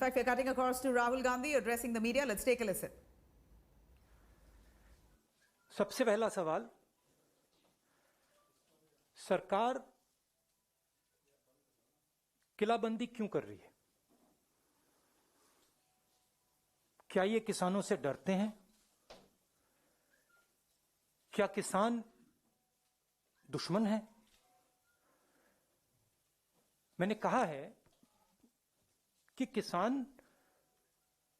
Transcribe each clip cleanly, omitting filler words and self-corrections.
fact, we're cutting across to Rahul Gandhi addressing the media. Let's take a listen. सबसे पहला सवाल, सरकार किलाबंदी क्यों कर रही है? क्या ये किसानों से डरते हैं? क्या किसान दुश्मन है? मैंने कहा है कि किसान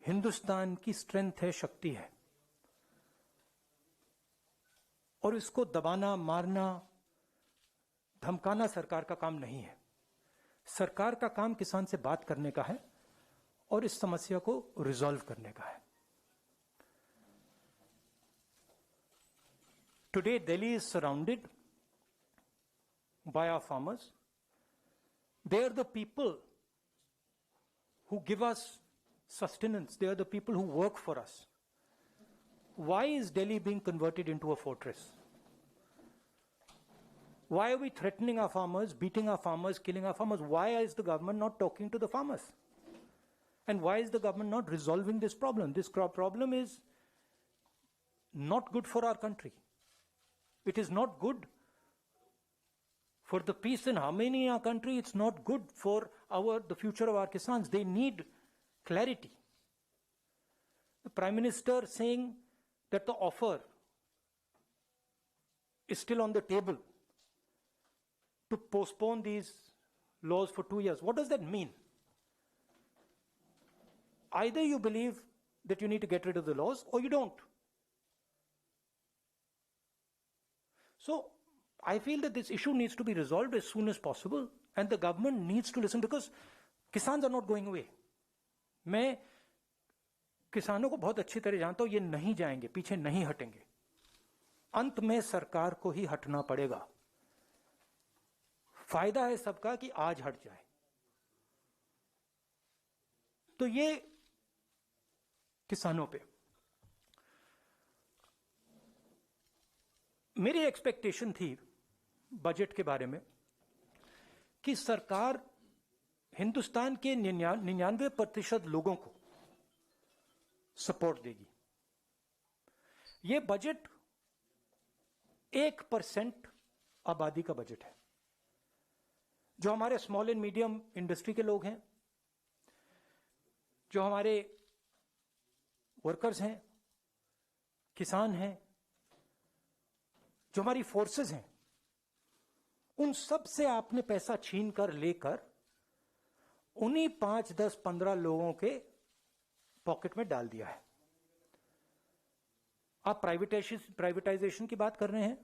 हिंदुस्तान की स्ट्रेंथ है, शक्ति है, और इसको दबाना, मारना, धमकाना सरकार का काम नहीं है। सरकार का काम किसान से बात करने का है और इस समस्या को रिजॉल्व करने का है। Today, Delhi is surrounded by our farmers. They are the people who give us sustenance. They are the people who work for us. Why is Delhi being converted into a fortress? Why are we threatening our farmers, beating our farmers, killing our farmers? Why is the government not talking to the farmers? And why is the government not resolving this problem? This problem is not good for our country. It is not good for the peace and harmony in our country. It's not good for the future of our Kisans. They need clarity. The Prime Minister saying that the offer is still on the table to postpone these laws for 2 years. What does that mean? Either you believe that you need to get rid of the laws or you don't. So I feel that this issue needs to be resolved as soon as possible and the government needs to listen because Kisans are not going away. मैं किसानों को बहुत अच्छी तरह जानता हूं, ये नहीं जाएंगे, पीछे नहीं हटेंगे। अंत में सरकार को ही हटना पड़ेगा। फायदा है सबका कि आज हट जाए। तो ये किसानों पे मेरी एक्सपेक्टेशन थी बजट के बारे में कि सरकार हिंदुस्तान के 99% लोगों को सपोर्ट देगी। यह बजट 1% आबादी का बजट है। जो हमारे स्मॉल एंड मीडियम इंडस्ट्री के लोग हैं, जो हमारे वर्कर्स हैं, किसान हैं, जो हमारी फोर्सेस हैं, उन सब से आपने पैसा छीन कर लेकर उन्हीं 5, 10, 15 लोगों के पॉकेट में डाल दिया है। आप प्राइवेटाइजेशन की बात कर रहे हैं,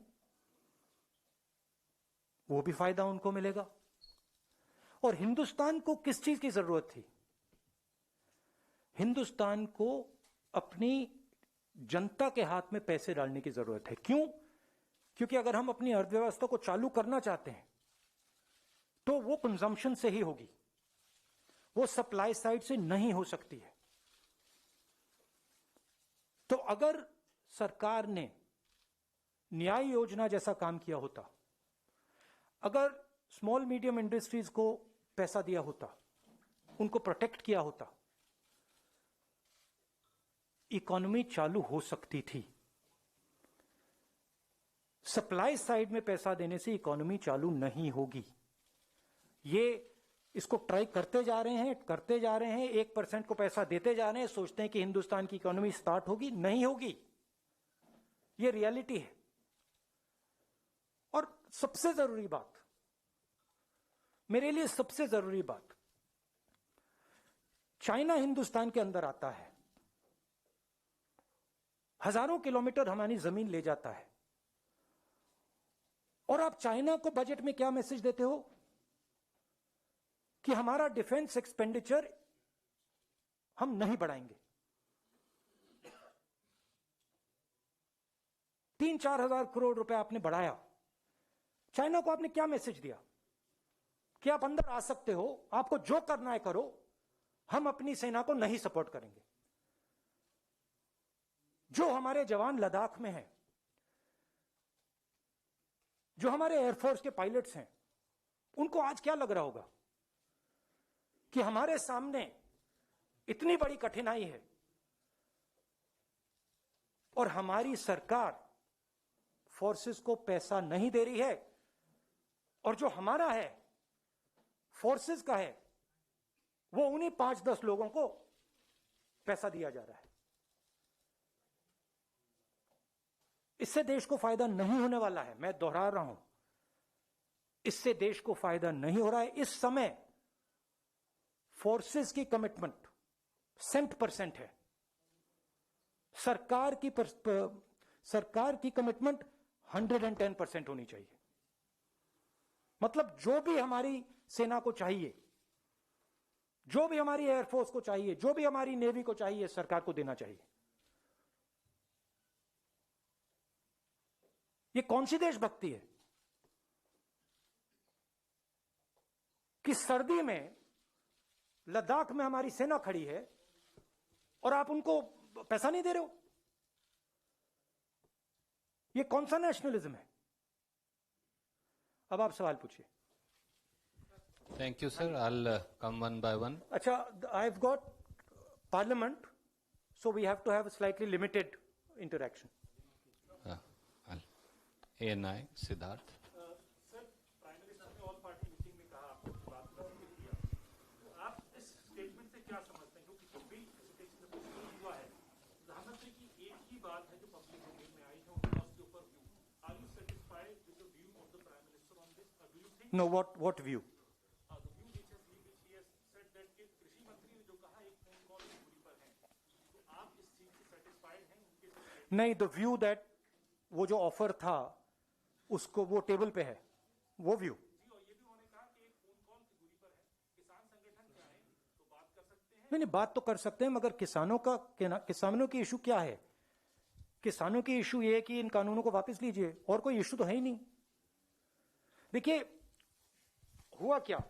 वो भी फायदा उनको मिलेगा। और हिंदुस्तान को किस चीज की जरूरत थी? हिंदुस्तान को अपनी जनता के हाथ में पैसे डालने की जरूरत है। क्यों? क्योंकि अगर हम अपनी अर्थव्यवस्था को चालू करना चाहते हैं तो वो कंजम्पशन से ही होगी, वो सप्लाई साइड से नहीं हो सकती है। तो अगर सरकार ने न्याय योजना जैसा काम किया होता, अगर स्मॉल मीडियम इंडस्ट्रीज को पैसा दिया होता, उनको प्रोटेक्ट किया होता, इकोनॉमी चालू हो सकती थी। सप्लाई साइड में पैसा देने से इकोनॉमी चालू नहीं होगी। ये इसको ट्राई करते जा रहे हैं, 1% को पैसा देते जा रहे हैं, सोचते हैं कि हिंदुस्तान की इकोनॉमी स्टार्ट होगी, नहीं होगी। ये रियलिटी है। और सबसे जरूरी बात, मेरे लिए सबसे जरूरी बात, चाइना हिंदुस्तान के अंदर आता है, हजारों किलोमीटर हमारी जमीन ले जाता है, और आप चाइना को बजट में क्या मैसेज देते हो कि हमारा डिफेंस एक्सपेंडिचर हम नहीं बढ़ाएंगे। 3-4 हजार करोड़ रुपए आपने बढ़ाया। चाइना को आपने क्या मैसेज दिया कि आप अंदर आ सकते हो, आपको जो करना है करो, हम अपनी सेना को नहीं सपोर्ट करेंगे। जो हमारे जवान लद्दाख में हैं, जो हमारे एयरफोर्स के पायलट्स हैं, उनको आज क्या लग रहा होगा कि हमारे सामने इतनी बड़ी कठिनाई है और हमारी सरकार फोर्सेस को पैसा नहीं दे रही है, और जो हमारा है फोर्सेस का है वो उन्हीं 5-10 लोगों को पैसा दिया जा रहा है। इससे देश को फायदा नहीं होने वाला है। मैं दोहरा रहा हूं, इससे देश को फायदा नहीं हो रहा है। इस समय फोर्सेस की कमिटमेंट 100% है। सरकार की कमिटमेंट 110% होनी चाहिए। मतलब जो भी हमारी सेना को चाहिए, जो भी हमारी एयरफोर्स को चाहिए, जो भी हमारी नेवी को चाहिए, सरकार को देना चाहिए। ये कौन सी देशभक्ति है कि सर्दी में लद्दाख में हमारी सेना खड़ी है और आप उनको पैसा नहीं दे रहे हो? ये कौन सा नेशनलिज्म है? अब आप सवाल पूछिए। Thank you, sir. I'll come one by one. अच्छा, I've got parliament, so we have to have a slightly limited interaction. I'll. ANI, Siddharth. Sir, prime minister ने ऑल पार्टी मीटिंग में कहा, आपको बात किया, तो आप इस स्टेटमेंट से क्या समझते हैं? क्योंकि जब भी हेजिटेशन हुआ है, प्रधानमंत्री की एक ही बात है जो पब्लिक डोमेन में आई है, उनका उसके ऊपर view. Are you satisfied with the view of the prime minister on this, और do you think No, what view? the view which he has said that कि कृषि मंत्री ने जो कहा एक फोन कॉल की दूरी पर है, तो आप इस चीज से सेटिस्फाइड हैं उनके statement? नहीं, द व्यू दैट वो जो ऑफर था उसको वो टेबल पे है, वो व्यू। जी, और ये भी उन्होंने कहा कि एक फोन कॉल की दूरी पर है, किसान संगठन चाहे तो बात कर सकते हैं। नहीं, बात तो कर सकते हैं, मगर किसानों की इशू क्या है? किसानों की इशू ये है कि इन कानूनों को वापस लीजिए, और कोई इशू तो है ही नहीं। देखिए हुआ क्या,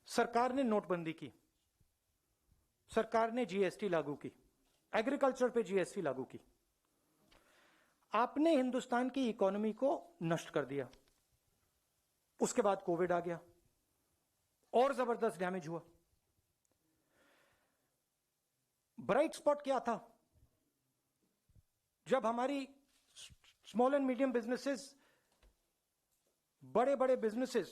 सरकार ने नोटबंदी की, सरकार ने जीएसटी लागू की, एग्रीकल्चर पे जीएसटी लागू की। आपने हिंदुस्तान की इकोनॉमी को नष्ट कर दिया। उसके बाद कोविड आ गया और जबरदस्त डैमेज हुआ। ब्राइट स्पॉट क्या था? जब हमारी स्मॉल एंड मीडियम बिजनेसेस, बड़े बड़े बिजनेसेस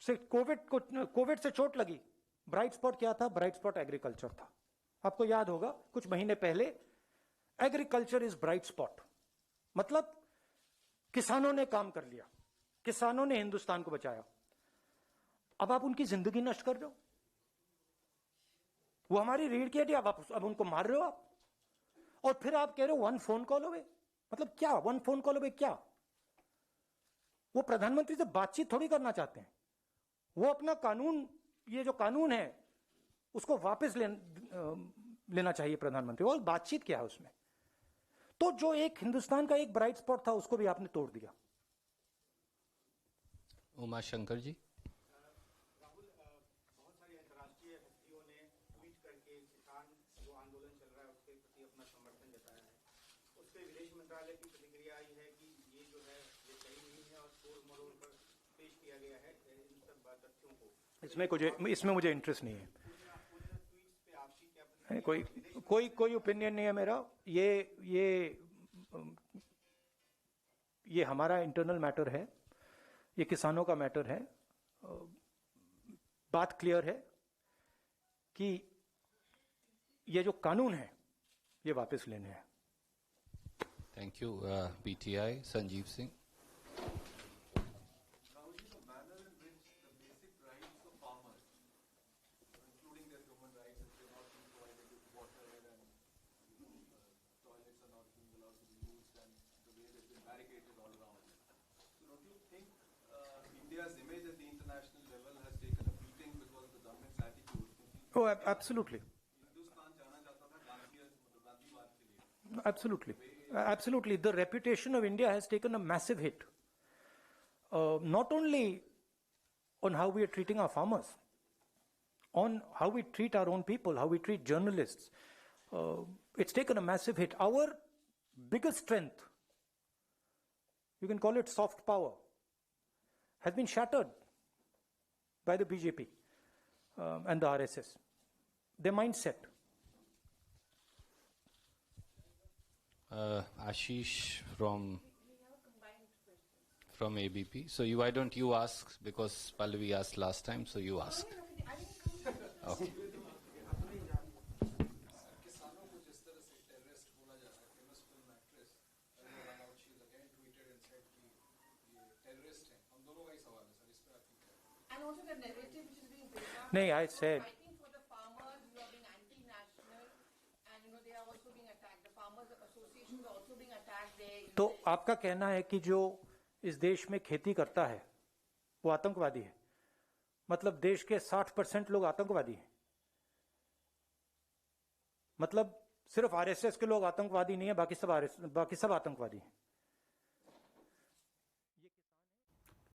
से कोविड से चोट लगी, ब्राइट स्पॉट क्या था? ब्राइट स्पॉट एग्रीकल्चर था। आपको याद होगा कुछ महीने पहले एग्रीकल्चर इज ब्राइट स्पॉट, मतलब किसानों ने काम कर लिया, किसानों ने हिंदुस्तान को बचाया। अब आप उनकी जिंदगी नष्ट कर रहे हो। वो हमारी रीढ़ की हड्डी, अब उनको मार रहे हो आप, और फिर आप कह रहे हो 1 फोन कॉल अवे। मतलब क्या 1 फोन कॉल अवे? क्या वो प्रधानमंत्री से बातचीत थोड़ी करना चाहते हैं? वो अपना कानून, ये जो कानून है उसको वापस लेना चाहिए प्रधानमंत्री। और बातचीत क्या है उसमें? तो जो एक हिंदुस्तान का एक ब्राइट स्पॉट था उसको भी आपने तोड़ दिया। उमा शंकर जी। राहुल, बहुत सारी अंतर्राष्ट्रीय हस्तियों ने ट्वीट करके किसान जो आंदोलन चल रहा है उसके प्रति अपना समर्थन जताया है। उस पर विदेश मंत्रालय की प्रतिक्रिया आई है कि ये जो है ये सही नहीं है और तोड़ मरोड़ कर पेश किया गया है इन सब तथ्यों को। इसमें मुझे इंटरेस्ट नहीं है। ट्वीट्स पे आपकी क्या प्रतिक्रिया? कोई ओपिनियन नहीं है मेरा। ये हमारा इंटरनल मैटर है, ये किसानों का मैटर है। बात क्लियर है कि ये जो कानून है ये वापस लेने हैं। Thank you. PTI, Sanjeev Singh. Rahul ji, the manner in which the basic rights of farmers, including their human rights, if they're not being provided with water and toilets are not being allowed to be used, and the way they've been barricaded all around. So don't you think India's image at the international level has taken a beating because of the government's attitude? Oh, absolutely. Hindustan जाना जाता था गांधीवाद के लिए. Absolutely. The reputation of India has taken a massive hit. Not only on how we are treating our farmers, on how we treat our own people, how we treat journalists. It's taken a massive hit. Our biggest strength, you can call it soft power, has been shattered. by the BJP and the RSS. Their mindset. Ashish from ABP. So why don't you ask, because Pallavi asked last time, so you ask. Okay. किसानों को जिस तरह से terrorist बोला जा रहा है, famous film actress she again tweeted and said कि ये टेररिस्ट हैं. हम दोनों का ही सवाल है सर, इस पे आपकी क्या है? And also the narrative which is being built up. No, I said. Fighting for the farmers, you are being anti-national, and they are also being attacked. The farmers associations are also being attacked. तो आपका कहना है कि जो इस देश में खेती करता है वो आतंकवादी है, मतलब देश के 60% लोग आतंकवादी हैं, मतलब सिर्फ आरएसएस के लोग आतंकवादी नहीं है, बाकी सब आतंकवादी हैं.